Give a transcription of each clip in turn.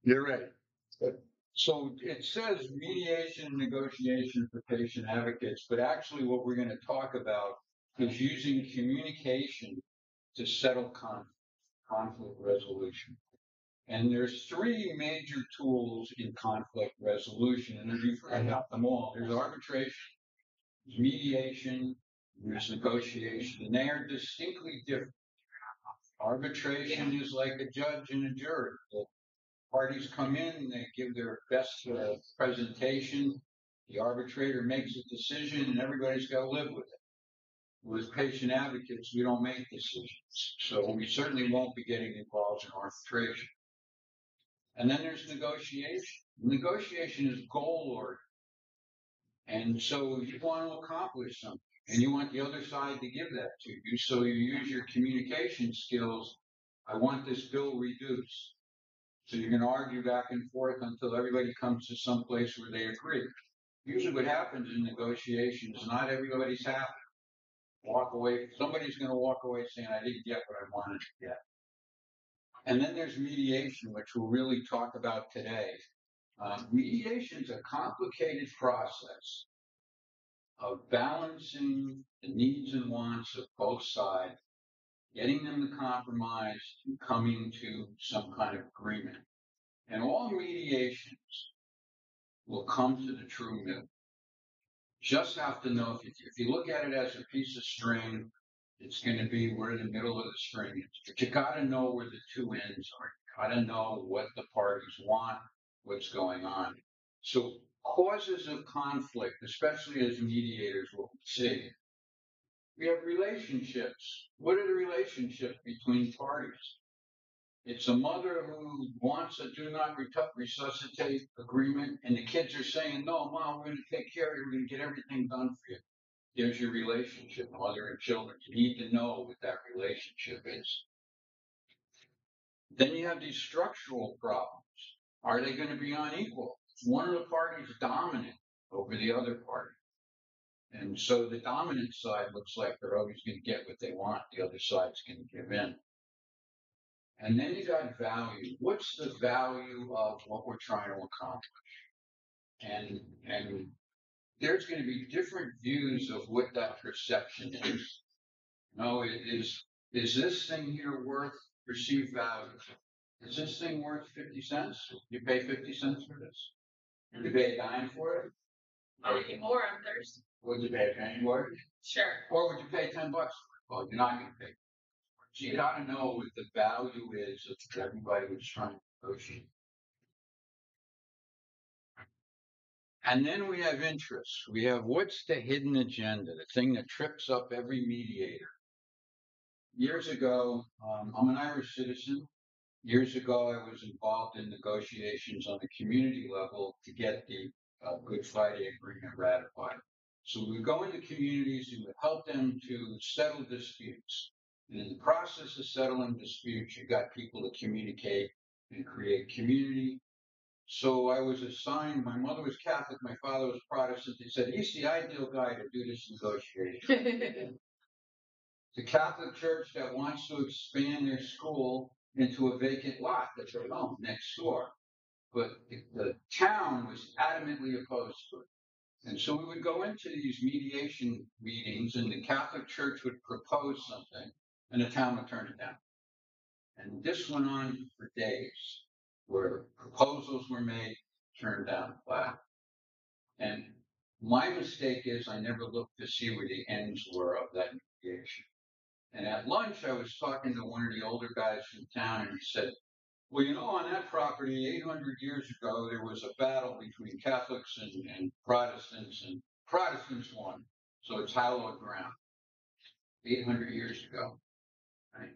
You're right. So it says mediation and negotiation for patient advocates, but actually what we're going to talk about is using communication to settle conflict resolution. And there's three major tools in conflict resolution, and you've heard about them all. There's arbitration, there's mediation, there's negotiation, and they are distinctly different. Arbitration is like a judge and a jury. The parties come in, they give their best presentation, the arbitrator makes a decision, and everybody's got to live with it. With patient advocates, we don't make decisions, so we certainly won't be getting involved in arbitration. And then there's negotiation. Negotiation is goal oriented. And so you want to accomplish something and you want the other side to give that to you. So you use your communication skills. I want this bill reduced. So you're going to argue back and forth until everybody comes to some place where they agree. Usually what happens in negotiations is not everybody's happy. Walk away. Somebody's going to walk away saying, I didn't get what I wanted to get. And then there's mediation, which we'll really talk about today. Mediation is a complicated process of balancing the needs and wants of both sides, getting them to compromise, and coming to some kind of agreement. And all mediations will come to the true middle. Just have to know if you look at it as a piece of string, it's going to be where the middle of the string is. But you got to know where the two ends are. You got to know what the parties want, what's going on. So causes of conflict, especially as mediators, what we see. We have relationships. What are the relationships between parties? It's a mother who wants a do not resuscitate agreement, and the kids are saying, no, Mom, we're going to take care of you. We're going to get everything done for you. There's your relationship, mother and children. You need to know what that relationship is. Then you have these structural problems. Are they going to be unequal? Is one of the parties dominant over the other party? And so the dominant side looks like they're always going to get what they want. The other side's going to give in. And then you got value. What's the value of what we're trying to accomplish? And there's going to be different views of what that perception is. No, is this thing here worth perceived value? Is this thing worth 50 cents? You pay 50 cents for this? You pay a dime for it? I'll pay more on Thursday. Would you pay a penny for it? Sure. Or would you pay $10 for it? Well, you're not going to pay. So you got to know what the value is of everybody who's trying to negotiate. And then we have interests. We have what's the hidden agenda, the thing that trips up every mediator. Years ago, I'm an Irish citizen. Years ago, I was involved in negotiations on the community level to get the Good Friday Agreement ratified. So we would go into communities and would help them to settle disputes. And in the process of settling disputes, you got people to communicate and create community. So I was assigned, my mother was Catholic, my father was Protestant. They said, he's the ideal guy to do this negotiation. The Catholic Church that wants to expand their school into a vacant lot that they own next door. But the town was adamantly opposed to it. And so we would go into these mediation meetings and the Catholic Church would propose something and the town would turn it down. And this went on for days where proposals were made, turned down flat. And my mistake is I never looked to see where the ends were of that mediation. And at lunch, I was talking to one of the older guys from town, and he said, well, you know, on that property 800 years ago, there was a battle between Catholics and Protestants won. So it's hallowed ground 800 years ago. Right?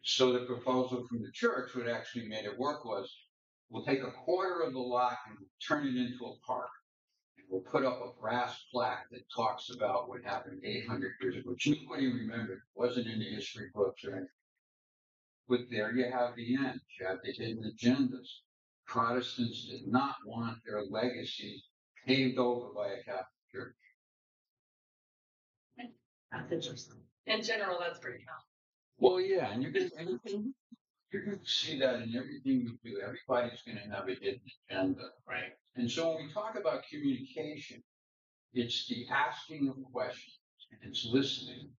So the proposal from the church, what actually made it work was, we'll take a quarter of the lot and turn it into a park. And we'll put up a brass plaque that talks about what happened 800 years ago, which nobody remembered. It wasn't in the history books or anything. But there you have the end. You have the hidden agendas. Protestants did not want their legacy paved over by a Catholic Church. That's interesting. In general, that's pretty common. Well, yeah, and you can You're going to see that in everything we do. Everybody's going to have a hidden agenda. Right. And so when we talk about communication, it's the asking of questions and it's listening.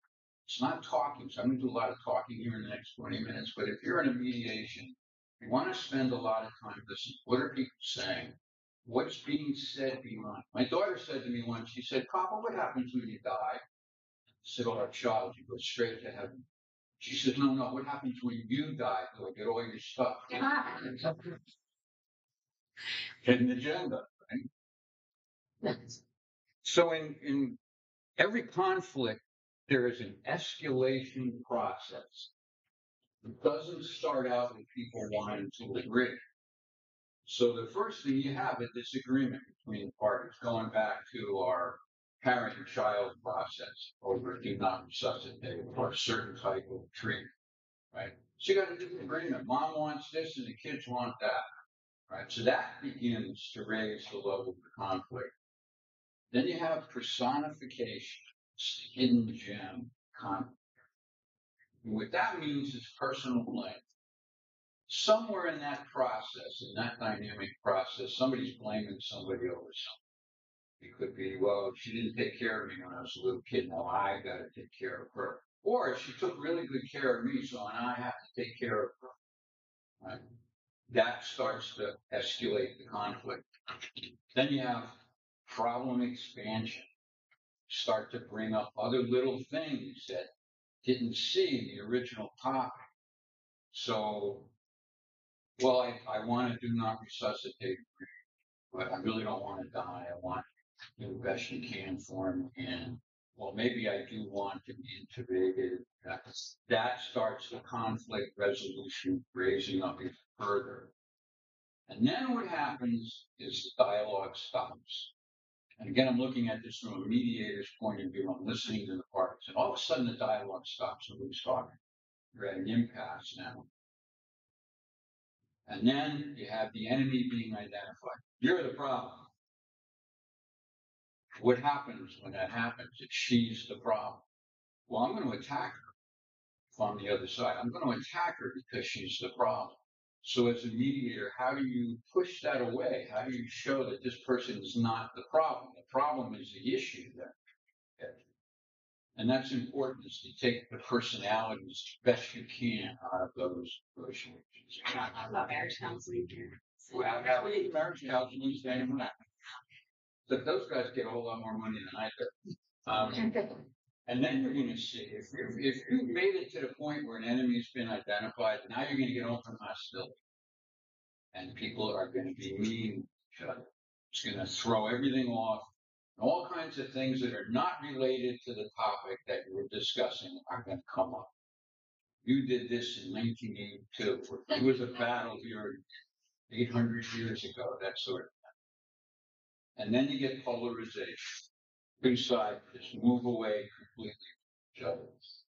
It's not talking. So I'm going to do a lot of talking here in the next 20 minutes. But if you're in a mediation, you want to spend a lot of time listening. What are people saying? What's being said beyond? My daughter said to me once, she said, Papa, what happens when you die? I said, oh, child, you go straight to heaven. She said, no, what happens when you die? Do I get all your stuff? Hidden agenda, right? So in every conflict, there is an escalation process. It doesn't start out with people wanting to agree. So the first thing you have a disagreement between the parties, going back to our parent-child process over do not resuscitate or a certain type of treatment, right? So you got a disagreement. Mom wants this and the kids want that, right? So that begins to raise the level of the conflict. Then you have personification, hidden gem conflict. And what that means is personal blame. Somewhere in that process, in that dynamic process, somebody's blaming somebody over something. It could be, well, she didn't take care of me when I was a little kid. Now I got to take care of her. Or she took really good care of me, so now I have to take care of her. Right? That starts to escalate the conflict. Then you have problem expansion. Start to bring up other little things that didn't see in the original topic. So, well, I want to do not resuscitate, but I really don't want to die. I want to do the best you can for him. And, well, maybe I do want to be intubated. That starts the conflict resolution raising up even further. And then what happens is the dialogue stops. And again, I'm looking at this from a mediator's point of view. I'm listening to the parties. And all of a sudden, the dialogue stops. Nobody's talking. You're at an impasse now. And then you have the enemy being identified. You're the problem. What happens when that happens? If she's the problem. Well, I'm going to attack her from the other side. I'm going to attack her because she's the problem. So as a mediator, how do you push that away? How do you show that this person is not the problem? The problem is the issue there. And that's important, is to take the personality as best you can out of those relations. Not about marriage counseling here. Well, marriage counseling is saying that. But those guys get a whole lot more money than I do. And then you're going to see, if you've made it to the point where an enemy's been identified, now you're going to get open hostility. And people are going to be mean to each other. It's going to throw everything off. All kinds of things that are not related to the topic that you were discussing are going to come up. You did this in 1982. It was a battle here 800 years ago, that sort of thing. And then you get polarization. Two sides just move away completely from each other.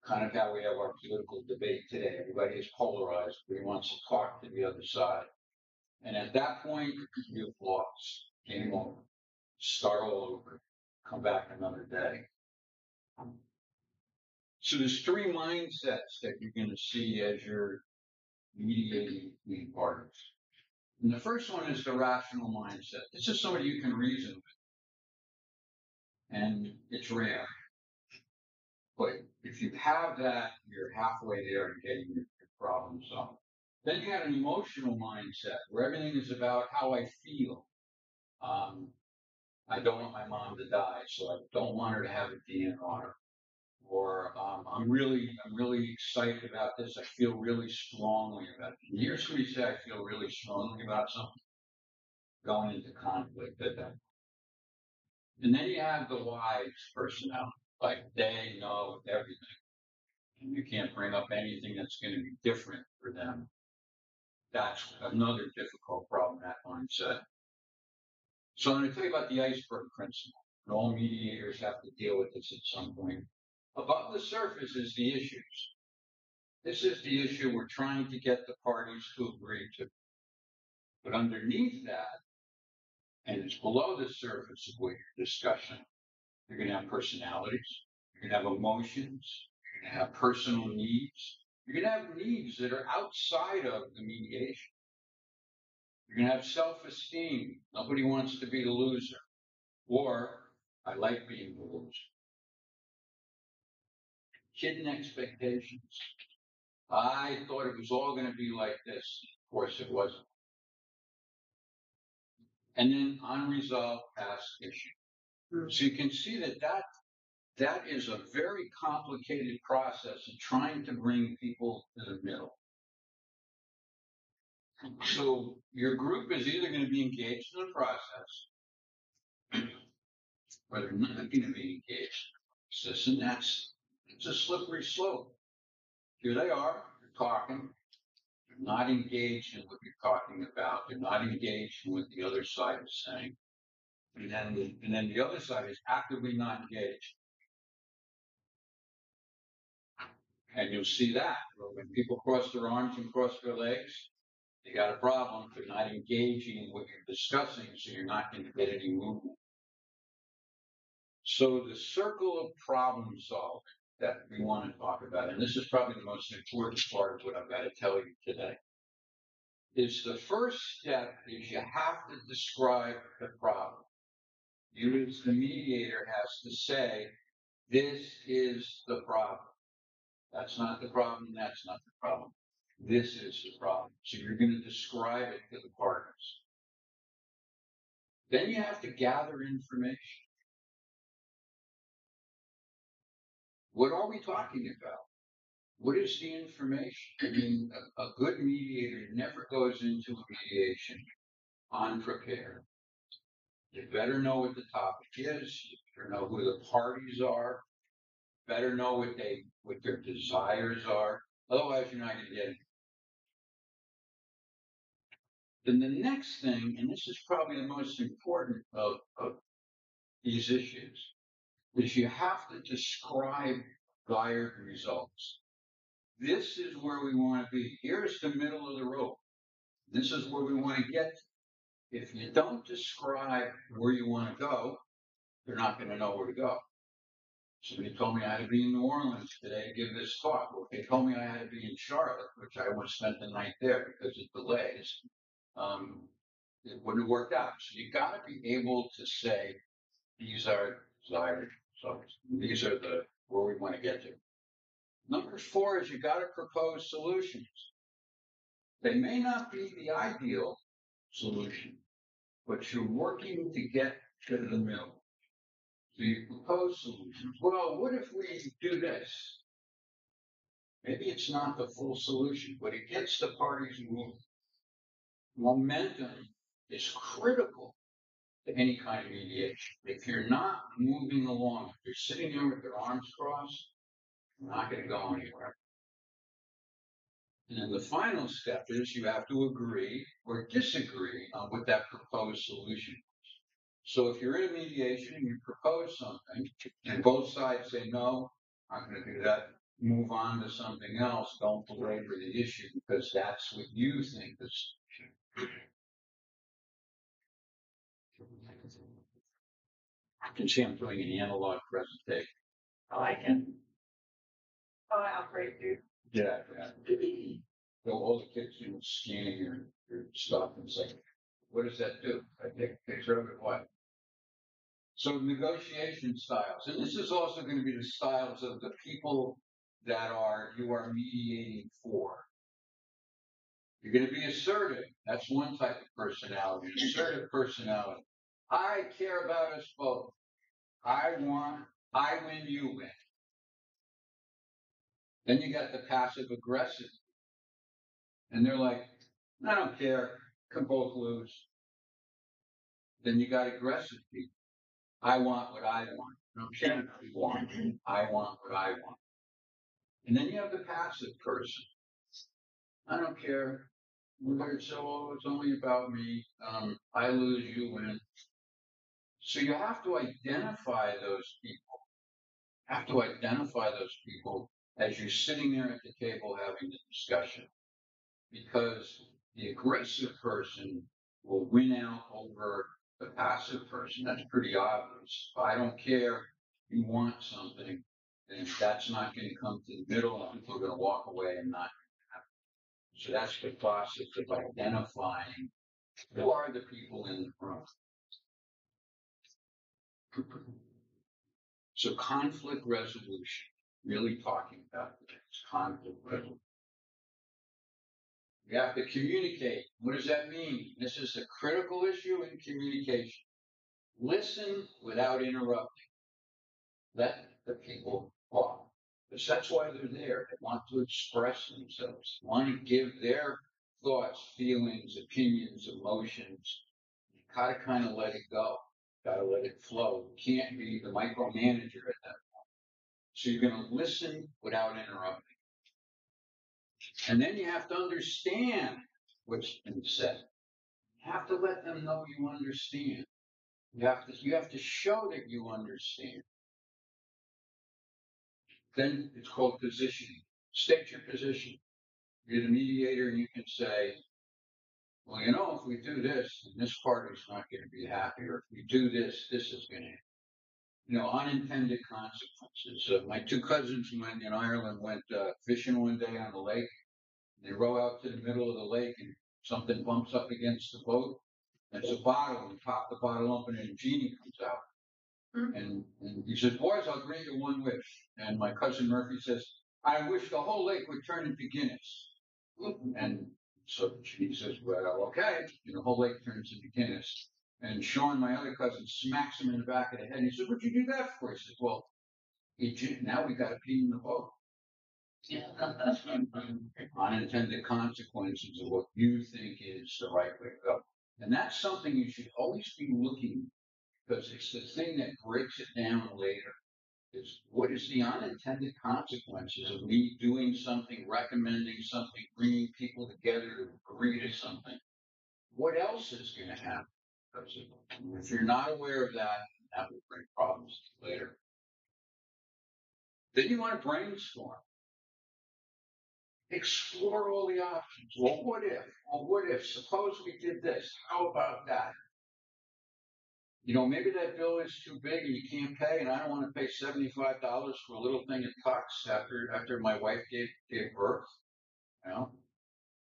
Kind of how we have our political debate today. Everybody is polarized. Everybody wants to talk to the other side. And at that point, you've lost. Game over. Start all over. Come back another day. So there's three mindsets that you're going to see as you're mediating between parties. And the first one is the rational mindset. This is somebody you can reason with. And it's rare. But if you have that, you're halfway there in getting your problem solved. Then you have an emotional mindset where everything is about how I feel. I don't want my mom to die, so I don't want her to have a DNA on her. Or I'm really excited about this. I feel really strongly about it. You hear somebody say, I feel really strongly about something, going into conflict at that. And then you have the wise personality, like they know everything. And you can't bring up anything that's going to be different for them. That's another difficult problem, that mindset. So I'm going to tell you about the iceberg principle. And all mediators have to deal with this at some point. Above the surface is the issues. This is the issue we're trying to get the parties to agree to. But underneath that, and it's below the surface of what you're discussing, you're going to have personalities, you're going to have emotions, you're going to have personal needs, You're going to have needs that are outside of the mediation. You're going to have self-esteem. Nobody wants to be the loser. Or, I like being the loser. Hidden expectations. I thought it was all going to be like this. Of course, it wasn't. And then unresolved past issue. So you can see that is a very complicated process of trying to bring people to the middle. So your group is either going to be engaged in the process, or they're not going to be engaged. So, it's a slippery slope. Here they are, they're talking, they're not engaged in what you're talking about, they're not engaged in what the other side is saying. And then the other side is actively not engaged. And you'll see that when people cross their arms and cross their legs, they got a problem. They're not engaging in what you're discussing, so you're not going to get any movement. So the circle of problem solving that we want to talk about, and this is probably the most important part of what I've got to tell you today, is the first step is you have to describe the problem. You as the mediator has to say, this is the problem. That's not the problem, that's not the problem. This is the problem. So you're going to describe it to the partners. Then you have to gather information. What are we talking about? What is the information? I mean, a good mediator never goes into a mediation unprepared. You better know what the topic is. You better know who the parties are. Better know what their desires are. Otherwise, you're not going to get it. Then the next thing, and this is probably the most important of these issues, is you have to describe desired results. This is where we want to be. Here's the middle of the road. This is where we want to get to. If you don't describe where you want to go, they're not going to know where to go. Somebody told me I had to be in New Orleans today to give this talk. Well, if they told me I had to be in Charlotte, which I would have spent the night there because of delays, it wouldn't have worked out. So you got to be able to say, these are desired results. These are where we want to get to. Number 4 is you got to propose solutions. They may not be the ideal solution, but you're working to get to the middle. So you propose solutions. Well, what if we do this? Maybe it's not the full solution, but it gets the parties moving. Momentum is critical to any kind of mediation. If you're not moving along, if you're sitting there with your arms crossed, you're not going to go anywhere. And then the final step is you have to agree or disagree on what that proposed solution is. So if you're in a mediation and you propose something and both sides say, no, I'm going to do that, move on to something else, don't belabor the issue because that's what you think is. I can see I'm doing an analog presentation. Oh, I can. Oh, I operate through. Yeah. So all the kids, scanning your stuff and say, what does that do? I take a picture of it, what? So negotiation styles, and this is also going to be the styles of the people that you are mediating for. You're going to be assertive. That's one type of personality, assertive personality. I care about us both. I win, you win. Then you got the passive aggressive. And they're like, I don't care, can both lose. Then you got aggressive people. I want what I want. I don't care what you want. I want what I want. And then you have the passive person. I don't care. It's only about me. I lose, you win. So you have to identify those people. As you're sitting there at the table having the discussion. Because the aggressive person will win out over the passive person. That's pretty obvious. I don't care. You want something. then that's not going to come to the middle, and people are going to walk away and not. So that's the process of identifying who are the people in the room. So conflict resolution, really talking about this conflict resolution. You have to communicate. What does that mean? This is a critical issue in communication. Listen without interrupting. Let the people talk. Because that's why they're there. They want to express themselves, want to give their thoughts, feelings, opinions, emotions. You gotta kind of let it go. Gotta let it flow. You can't be the micromanager at that point. So you're going to listen without interrupting. And then you have to understand what's been said. You have to let them know you understand. You have to show that you understand. Then it's called positioning. State your position. You're the mediator, and you can say, well, you know, if we do this, then this party's not going to be happy, or if we do this, this is going to, you know, unintended consequences. My two cousins in Ireland went fishing one day on the lake. They row out to the middle of the lake, and something bumps up against the boat. And it's a bottle, and pop the bottle open, and a genie comes out. And he says, boys, I'll grant you one wish. And my cousin Murphy says, I wish the whole lake would turn into Guinness. And so she says, well, okay. And the whole lake turns into Guinness. And Sean, my other cousin, smacks him in the back of the head. And he says, what'd you do that for? He says, well, now we got to pee in the boat. Unintended consequences of what you think is the right way to go. And that's something you should always be looking, because it's the thing that breaks it down later. Is what is the unintended consequences of me doing something, recommending something, bringing people together to agree to something? What else is going to happen? Because if you're not aware of that, that will bring problems later. Then you want to brainstorm. Explore all the options. Well, what if? Well, what if? Suppose we did this. How about that? You know, maybe that bill is too big and you can't pay, and I don't want to pay $75 for a little thing of Tux after my wife gave birth. You know,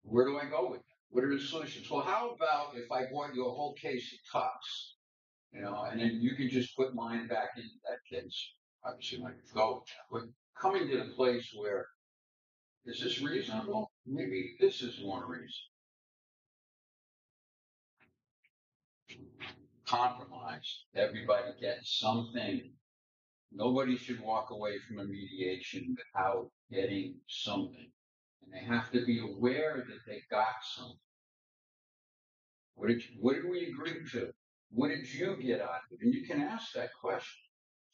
where do I go with that? What are the solutions? Well, how about if I bought you a whole case of Tux? You know, and then you can just put mine back into that case. Obviously, I could go with that. But coming to the place where, is this reasonable? Maybe this is more reasonable. Compromise. Everybody gets something. Nobody should walk away from a mediation without getting something. And they have to be aware that they got something. What did we agree to? What did you get out of it? And you can ask that question.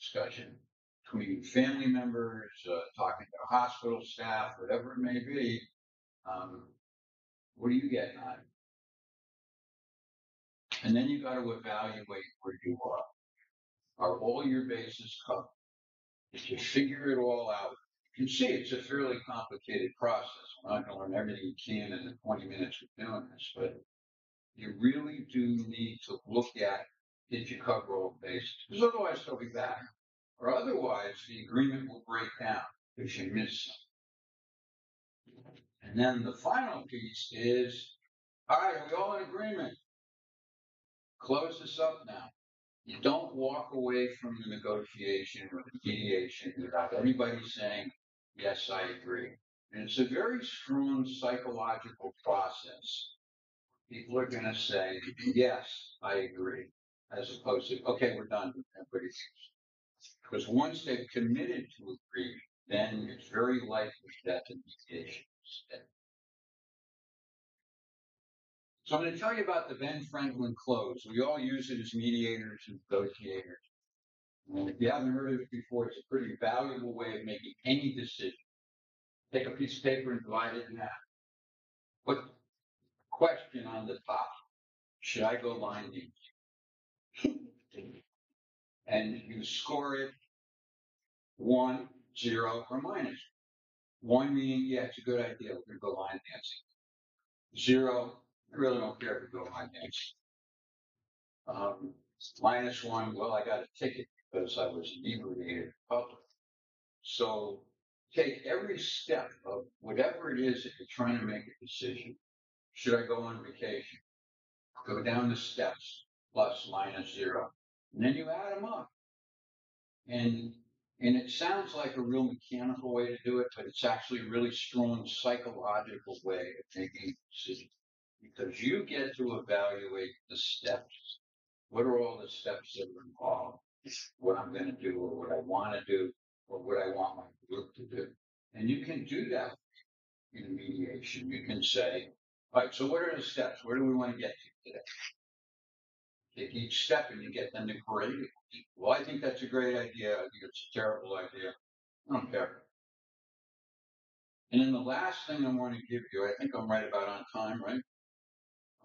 Discussion between family members, talking to hospital staff, whatever it may be. What are you getting out of it? And then you got to evaluate where you are. Are all your bases covered? If you figure it all out, you can see it's a fairly complicated process. We're not going to learn everything you can in the 20 minutes we're doing this, but you really do need to look at, did you cover all bases? Because otherwise they'll be back. Or otherwise the agreement will break down if you miss something. And then the final piece is, all right, are we all in agreement? Close this up now. You don't walk away from the negotiation or the mediation without anybody saying, yes, I agree. And it's a very strong psychological process. People are going to say, yes, I agree, as opposed to, okay, we're done. Everybody. Because once they've committed to agree, then it's very likely that the mediation is dead. So I'm going to tell you about the Ben Franklin close. We all use it as mediators and negotiators. And if you haven't heard of it before, it's a pretty valuable way of making any decision. Take a piece of paper and divide it in half. Put question on the top. Should I go line deep? And you score it 1, 0, or minus. 1 meaning, yeah, it's a good idea. We're going to go line dancing. 0, I really don't care if we go line dancing. -1, well, I got a ticket because I was inebriated in public. So take every step of whatever it is that you're trying to make a decision. Should I go on vacation? Go down the steps, plus, minus, zero. And then you add them up. And it sounds like a real mechanical way to do it, but it's actually a really strong psychological way of making a decision. Because you get to evaluate the steps. What are all the steps that are involved? What I'm going to do, or what I want to do, or what I want my group to do. And you can do that in mediation. You can say, all right, so what are the steps? Where do we want to get to today? Take each step and you get them to grade it. Well, I think that's a great idea. I think it's a terrible idea. I don't care. And then the last thing I want to give you, I think I'm right about on time, right?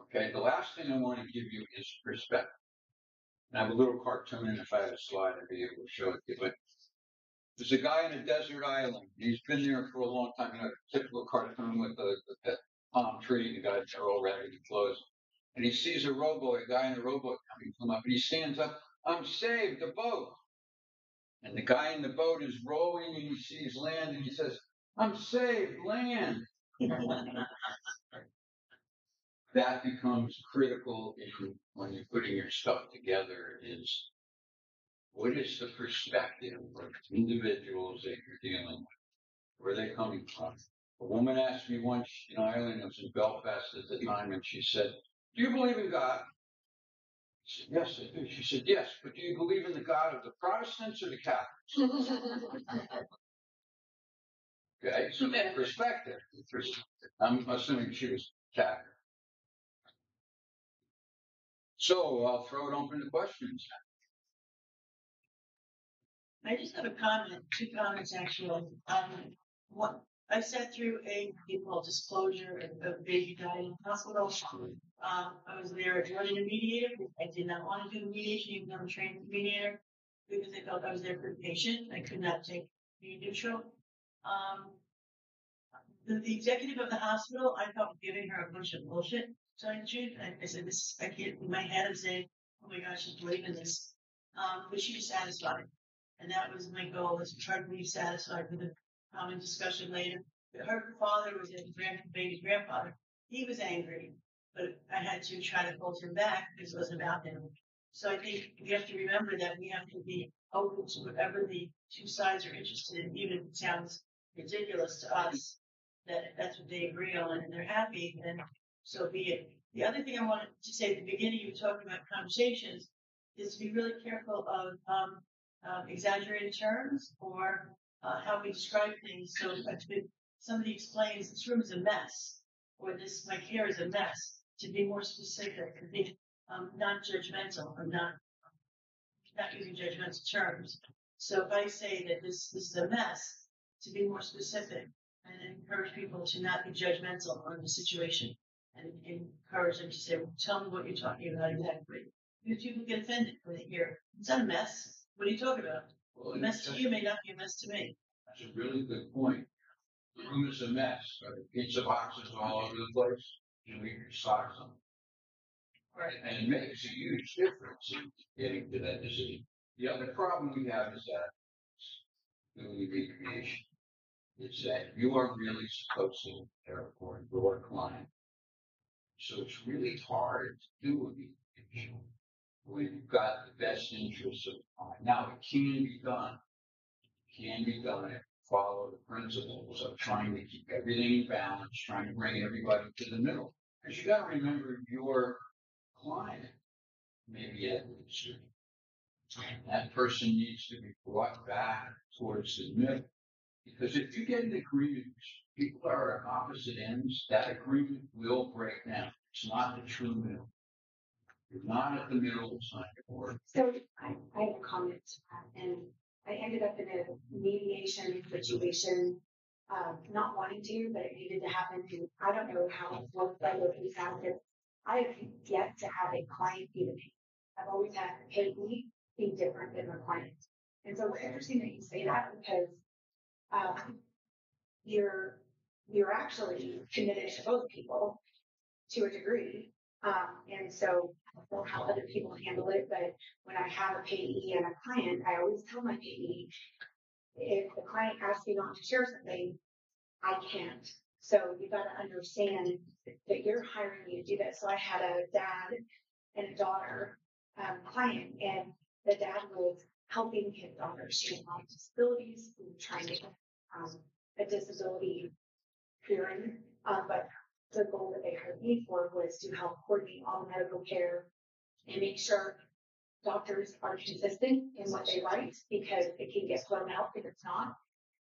Okay, the last thing I want to give you is perspective. And I have a little cartoon, and if I had a slide, I'd be able to show it to you. But there's a guy in a desert island. He's been there for a long time. You know, typical cartoon with the palm tree, the guys are all raggedy clothes. And he sees a guy in a rowboat coming from up, and he stands up, I'm saved, the boat. And the guy in the boat is rowing, and he sees land, and he says, I'm saved, land. That becomes critical when you're putting your stuff together is what is the perspective of individuals that you're dealing with? Where are they coming from? A woman asked me once in Ireland, it was in Belfast at the time, and she said, do you believe in God? I said, yes, I do. She said, yes, but do you believe in the God of the Protestants or the Catholics? Okay, so perspective. I'm assuming she was Catholic. So I'll throw it open to questions. I just have a comment, two comments actually. One, I sat through a disclosure of baby died in the hospital. I was there joining a mediator. I did not want to do the mediation, even though I'm trained mediator, because I felt I was there for the patient. I could not be neutral. The executive of the hospital, I felt giving her a bunch of bullshit. So I said, this, I can't, in my head, I'm saying, oh my gosh, she's believing this. But she was satisfied. And that was my goal, was to try to be satisfied with a common discussion later. But her father was a baby's grandfather. He was angry, but I had to try to hold him back because it wasn't about him. So I think we have to remember that we have to be open to whatever the two sides are interested in, even if it sounds ridiculous to us, that's what they agree on and they're happy, then so be it. The other thing I wanted to say at the beginning, you were talking about conversations, is to be really careful of exaggerated terms or how we describe things. So if somebody explains this room is a mess, or this my care is a mess, to be more specific, to be non-judgmental, or not using judgmental terms. So if I say that this is a mess, to be more specific and encourage people to not be judgmental on the situation and encourage them to say, well, tell me what you're talking about exactly. Because people get offended when they hear, it's not a mess. What are you talking about? Well, a mess to you may not be a mess to me. That's a really good point. The room is a mess. Pizza boxes all over the place. You leave your socks on. Right. And it makes a huge difference in getting to that decision. The other problem we have is that when we recreation, it's that you are really supposed to care for your client. So it's really hard to do a mediation when you've got the best interests of the client. Now it can be done. It can be done if you follow the principles of trying to keep everything in balance, trying to bring everybody to the middle. Because you got to remember your client may be at the extreme. That person needs to be brought back towards the middle. Because if you get an agreement, people are at opposite ends, that agreement will break down. It's not the true middle. You're not at the middle, it's not going to work. So I have a comment, and I ended up in a mediation situation, not wanting to, but it needed to happen. And I don't know how most other things happen. I have yet to have a client be the payee. I've always had the payee be different than the client. And so it's interesting that you say that because you're actually committed to both people to a degree. And so I don't know how other people handle it, but when I have a payee and a client, I always tell my payee, if the client asks you not to share something, I can't. So you got to understand that you're hiring me to do that. So I had a dad and a daughter client, and the dad was helping his daughter. She had a lot of disabilities. We were trying to get a disability hearing, but the goal that they hired me for was to help coordinate all the medical care and make sure doctors are consistent in what they write, because it can get thrown out if it's not.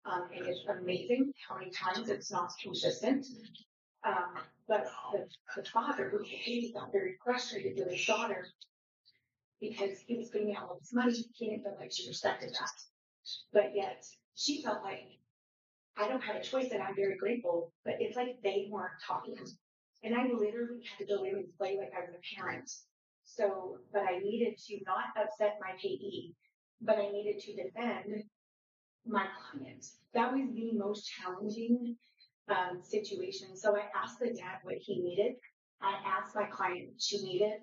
And it's amazing how many times it's not consistent. But the father, who he got very frustrated with his daughter because he was putting out all this money. He didn't feel like she respected that. But yet she felt like, I don't have a choice, and I'm very grateful, but it's like they weren't talking. And I literally had to go in and play like I was a parent. So, but I needed to not upset my payee, but I needed to defend my client. That was the most challenging situation. So I asked the dad what he needed. I asked my client what she needed,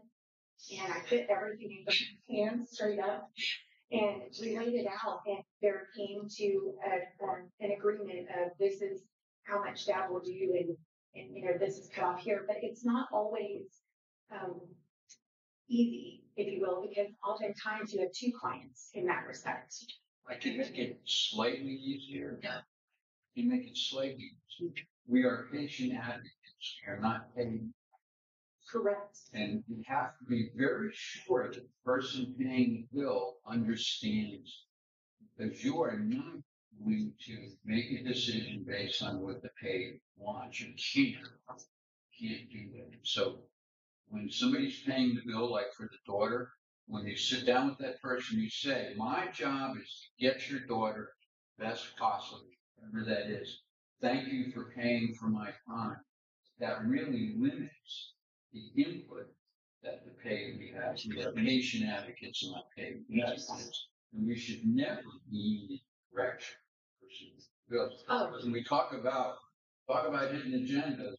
and I put everything in his hands straight up and we laid it out, and there came to an agreement of this is how much dad will do, and you know, this is cut off here. But it's not always easy, if you will, because oftentimes you have two clients in that respect. I can make it slightly easier. Yeah. You make it slightly easier. We are patient advocates. We are not paying. Correct. And you have to be very sure that the person paying the bill understands, because you are not going to make a decision based on what the pay wants. You can't do that. So when somebody's paying the bill, like for the daughter, when you sit down with that person, you say, my job is to get your daughter best possible, whatever that is. Thank you for paying for my time. That really limits the input that the payee has. We have patient advocates, not paid advocates. And we should never be direction. When we talk about hidden agendas,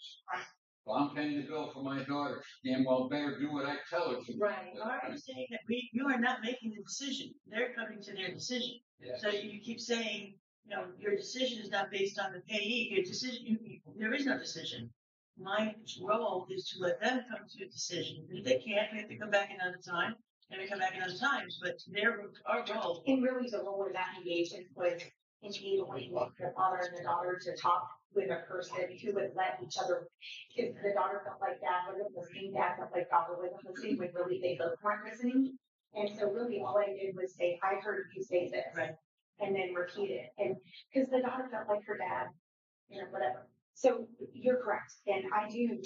well, I'm paying the bill for my daughter. She damn well better do what I tell her to. Right. I'm saying that you are not making the decision. They're coming to their decision. Yes. So you keep saying, you know, your decision is not based on the payee. Your decision, there is no decision. My role is to let them come to a decision. If they can't, we have to come back another time. And we come back another times. But our role. And really the role of that mediation was enabling the father and the daughter to talk with a person who would let each other, because the daughter felt like dad wasn't listening, dad felt like daughter wasn't listening, when really they both weren't listening. And so really all I did was say, I heard you say this, right, and then repeat it. And because the daughter felt like her dad, you know, whatever. So you're correct. And I do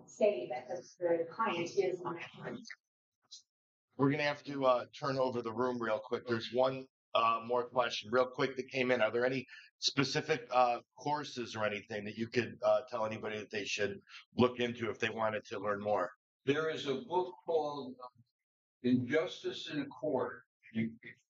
say that the client is my client. We're going to have to turn over the room real quick. There's one more question real quick that came in. Are there any specific courses or anything that you could tell anybody that they should look into if they wanted to learn more? There is a book called Injustice in a Court.